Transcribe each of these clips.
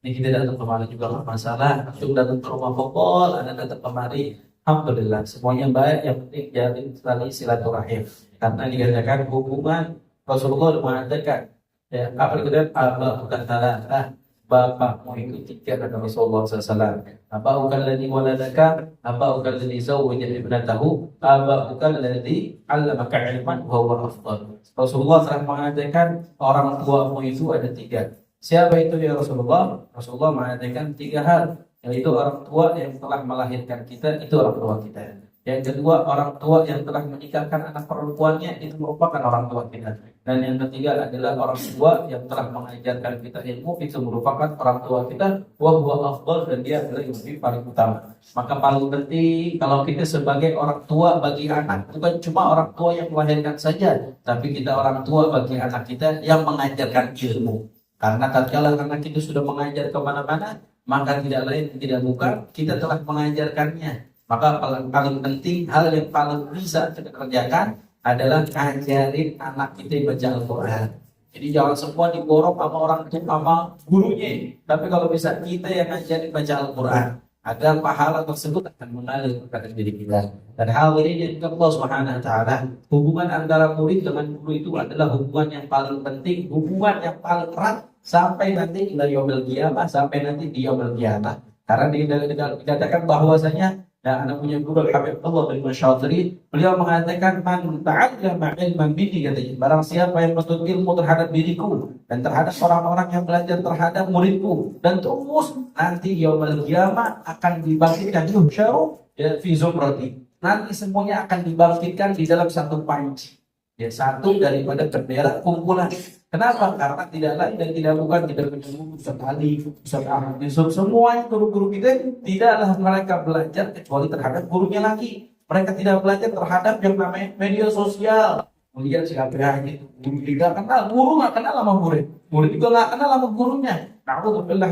Ini kita datang kemari juga nggak masalah. Langsung datang ke rumah Popol, Anda datang kemari. Alhamdulillah, semuanya baik. Yang penting jalin tali silaturahim. Karena dikatakan hubungan Rasulullah mengatakan, ya, apa kita bukan salah. Bapakmu itu tiga kata Rasulullah SAW. Abahuka alladhi waladaka, abahuka alladhi zawwaja ibnatahu, abahuka alladhi 'allamaka 'ilman wa huwa afdal. Rasulullah SAW mengatakan orang tuamu itu ada tiga. Siapa itu ya Rasulullah? Rasulullah mengatakan tiga hal, yaitu orang tua yang telah melahirkan kita, itu orang tua kita. Yang kedua, orang tua yang telah menikahkan anak perempuannya, itu merupakan orang tua kita. Dan yang ketiga adalah orang tua yang telah mengajarkan kita ilmu, itu merupakan orang tua kita. Wa huwa afdal, dan dia adalah yang lebih paling utama. Maka paling penting kalau kita sebagai orang tua bagi anak, bukan cuma orang tua yang melahirkan saja, tapi kita orang tua bagi anak kita yang mengajarkan ilmu. Karena tatkala anak kita sudah mengajar kemana-mana, maka tidak lain tidak bukan kita telah mengajarkannya. Maka paling penting, hal yang paling bisa kita kerjakan adalah ngajarin anak kita baca Al-Quran. Jadi jangan semua diborong sama orang tua, sama gurunya. Tapi kalau bisa kita yang ngajarin baca Al-Quran, agar pahala tersebut akan mengalir kepada diri kita. Dan hal ini dari Allah Subhanahu wa taala, hubungan antara murid dengan guru itu adalah hubungan yang paling penting, hubungan yang paling erat sampai nanti ila yaumil qiyamah, sampai nanti di yaumil qiyamah. Karena dikatakan bahwasanya, dan anak punya guru Habib Allah bin Masyadri, beliau mengatakan man ta'allama ilman minni, katanya, barang siapa yang menuntut ilmu terhadap diriku dan terhadap orang-orang yang belajar terhadap muridku, dan terus nanti yaumul qiyamah akan dibangkitkan yuhsyaru fi zumrati, nanti semuanya akan dibangkitkan di dalam satu panci, ya, satu daripada bendera kumpulan. Kenapa? Karena tidak lain dan tidak bukan tidak menyebut Ustaz Ali, Ustaz Ahmad Yusuf, semua guru-guru kita tidaklah mereka belajar kecuali terhadap gurunya lagi. Mereka tidak belajar terhadap yang namanya media sosial. Melihat siapa yang itu, guru tidak kenal, guru nggak kenal sama murid, murid juga nggak kenal sama gurunya. Nah, aku terbelah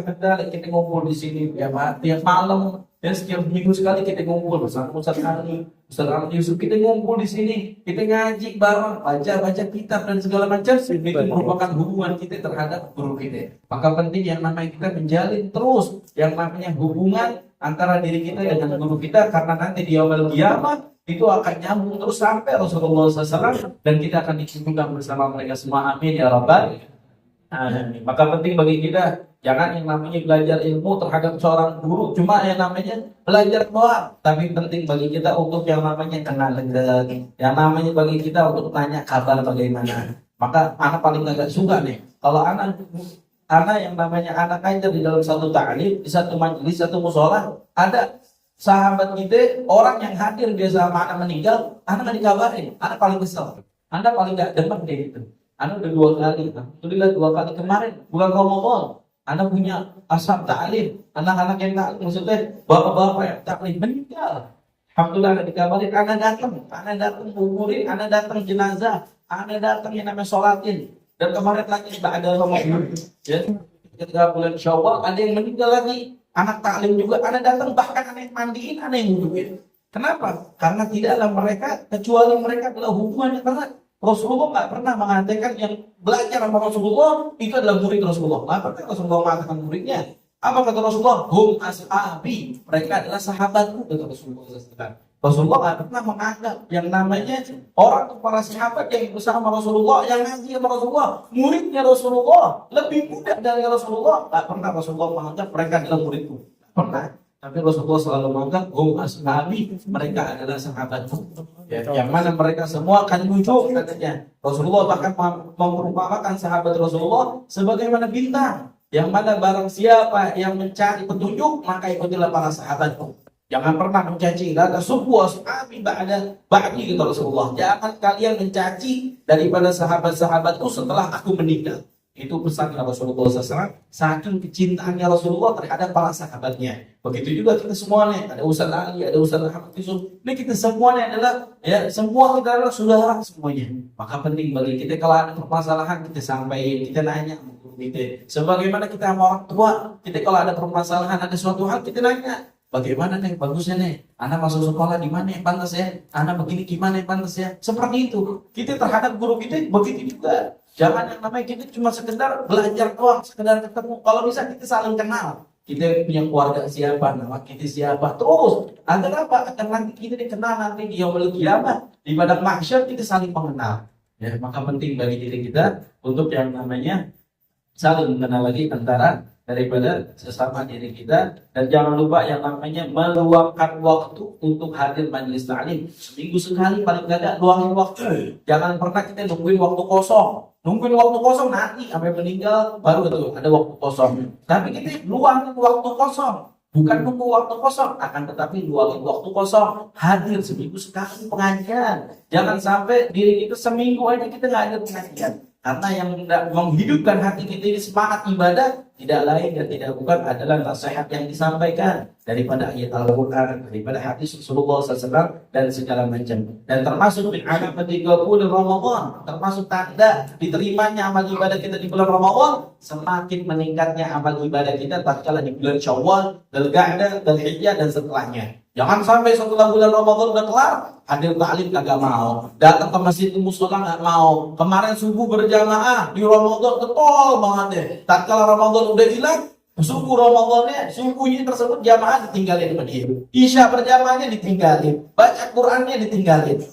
kita ngumpul di sini tiap malam. Dan setiap minggu sekali kita ngumpul bersama Ustaz Ali, Ustaz Ahmad Yusuf, kita ngumpul di sini, kita ngaji bareng, baca kitab dan segala macam. Itu merupakan hubungan kita terhadap guru kita. Maka penting yang namanya kita menjalin terus yang namanya hubungan antara diri kita dengan guru kita, karena nanti di yaumul qiyamah itu akan nyambung terus sampai Rasulullah SAW, dan kita akan dikumpulkan bersama mereka semua. Amin ya rabbal alamin. Maka penting bagi kita, jangan yang namanya belajar ilmu terhadap seorang guru cuma yang namanya belajar doang, tapi penting bagi kita untuk yang namanya kenal dekat, yang namanya bagi kita untuk tanya kabar bagaimana. Maka anak paling agak suka nih kalau anak yang namanya anak aja di dalam satu ta'lim, di satu majelis, satu musola, ada sahabat kita orang yang hadir biasa sama anak meninggal, anak nggak dikabarin, anak paling kesel, anak paling nggak demen deh itu. Anak udah 2 kali, alhamdulillah 2 kali kemarin bulan Ramadan, anak punya ashab ta'lim, anak-anak yang ta'lim, maksudnya bapak-bapak yang ta'lim meninggal. Alhamdulillah anak dikabarin, anak datang kuburin, anak datang jenazah, anak datang yang namanya sholatin. Dan kemarin lagi ada Ramadan, ya, ketika bulan Syawal ada yang meninggal lagi, anak ta'lim juga, anak datang, bahkan anak yang mandiin, anak yang wuduin. Kenapa? Karena tidaklah mereka, kecuali mereka adalah hubungannya erat. Rasulullah nggak pernah mengatakan yang belajar sama Rasulullah itu adalah murid Rasulullah. Apa kata Rasulullah mengatakan muridnya? Apa kata Rasulullah? Hum ashabi, mereka adalah sahabatku, kata Rasulullah SAW. Rasulullah nggak pernah menganggap yang namanya orang atau para sahabat yang bersama Rasulullah, yang ngaji sama Rasulullah, muridnya Rasulullah, lebih muda dari Rasulullah. Nggak pernah Rasulullah menganggap mereka adalah muridku. Nggak pernah. Tapi Rasulullah selalu menganggap hum ashabi, mereka adalah sahabatku. Ya, yang mana mereka semua akan muncul, katanya. Rasulullah bahkan memperumpamakan sahabat Rasulullah sebagaimana bintang. Yang mana barang siapa yang mencari petunjuk, maka ikutilah para sahabatku. Jangan pernah mencaci, la tasubbu ashabi ba'di, kata Rasulullah. Jangan kalian mencaci daripada sahabat-sahabatku setelah aku meninggal. Itu pesan Rasulullah SAW, saking kecintaannya Rasulullah terhadap para sahabatnya. Begitu juga kita semuanya, ada Ustaz Ali, ada Ustaz Ahmad Yusuf. Ini kita semuanya adalah, ya, semua kita adalah saudara semuanya. Maka penting bagi kita kalau ada permasalahan kita sampaikan, kita nanya kita. Sebagaimana kita sama orang tua, kita kalau ada permasalahan, ada suatu hal kita nanya. Bagaimana nih bagusnya nih? Anak masuk sekolah di mana yang pantas ya? Anak begini gimana yang pantas ya? Seperti itu. Kita terhadap guru kita begitu juga. Jangan yang namanya kita cuma sekedar belajar doang, sekedar ketemu. Kalau bisa kita saling kenal. Kita punya keluarga siapa, nama kita siapa. Terus, agar apa? Agar nanti kita dikenal nanti di yaumul qiyamah. Di padang mahsyar kita saling mengenal. Ya, maka penting bagi diri kita untuk yang namanya saling mengenal lagi antara daripada sesama diri kita, dan jangan lupa yang namanya meluangkan waktu untuk hadir majelis taklim. Seminggu sekali paling tidak luangin waktu. Jangan pernah kita nungguin waktu kosong. Nungguin waktu kosong nanti sampai meninggal baru itu ada waktu kosong. Tapi kita luangin waktu kosong. Bukan nunggu waktu kosong, akan tetapi luangin waktu kosong. Hadir seminggu sekali pengajian. Jangan sampai diri kita seminggu aja kita nggak hadir pengajian. Karena yang menghidupkan hati kita ini semangat ibadah tidak lain dan tidak bukan adalah nasihat yang disampaikan daripada ayat Al-Quran, daripada hadis Rasulullah SAW dan segala macam. Dan termasuk min alamati qabul Ramadan, termasuk tanda diterimanya amal ibadah kita di bulan Ramadan, semakin meningkatnya amal ibadah kita tatkala di bulan Syawal, Dzulqa'dah, Dzulhijjah dan setelahnya. Jangan sampai setelah bulan Ramadan udah kelar, hadir taklim kagak mau, datang ke masjid mushola nggak mau. Kemarin subuh berjamaah di Ramadan ketol banget deh. Tatkala Ramadan udah hilang, subuh Ramadannya, subuhnya tersebut jamaah ditinggalin sama dia. Isya berjamaahnya ditinggalin, baca Qur'annya ditinggalin.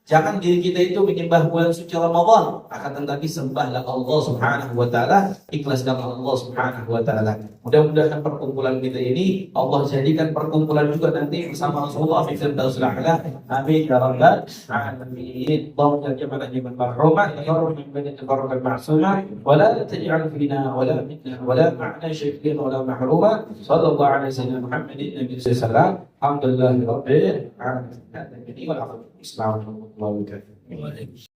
Jangan diri kita itu menyembah bulan suci Ramadan, akan tetapi sembahlah Allah Subhanahu wa taala, ikhlaskan Allah Subhanahu wa taala. Mudah-mudahan perkumpulan kita ini Allah jadikan perkumpulan juga nanti bersama Rasulullah fi firdausil a'la. Amin ya rabbal alamin. Allahumma ja'alna min marhumat wa min bani tabarrukal ma'sumah wa la taj'al fina wa la minna wa la ma'na syai'in wa la mahruma. Sallallahu alaihi wasallam Muhammadin nabi sallallahu alaihi wasallam. Alhamdulillahirabbil alamin. Assalamualaikum warahmatullahi wabarakatuh.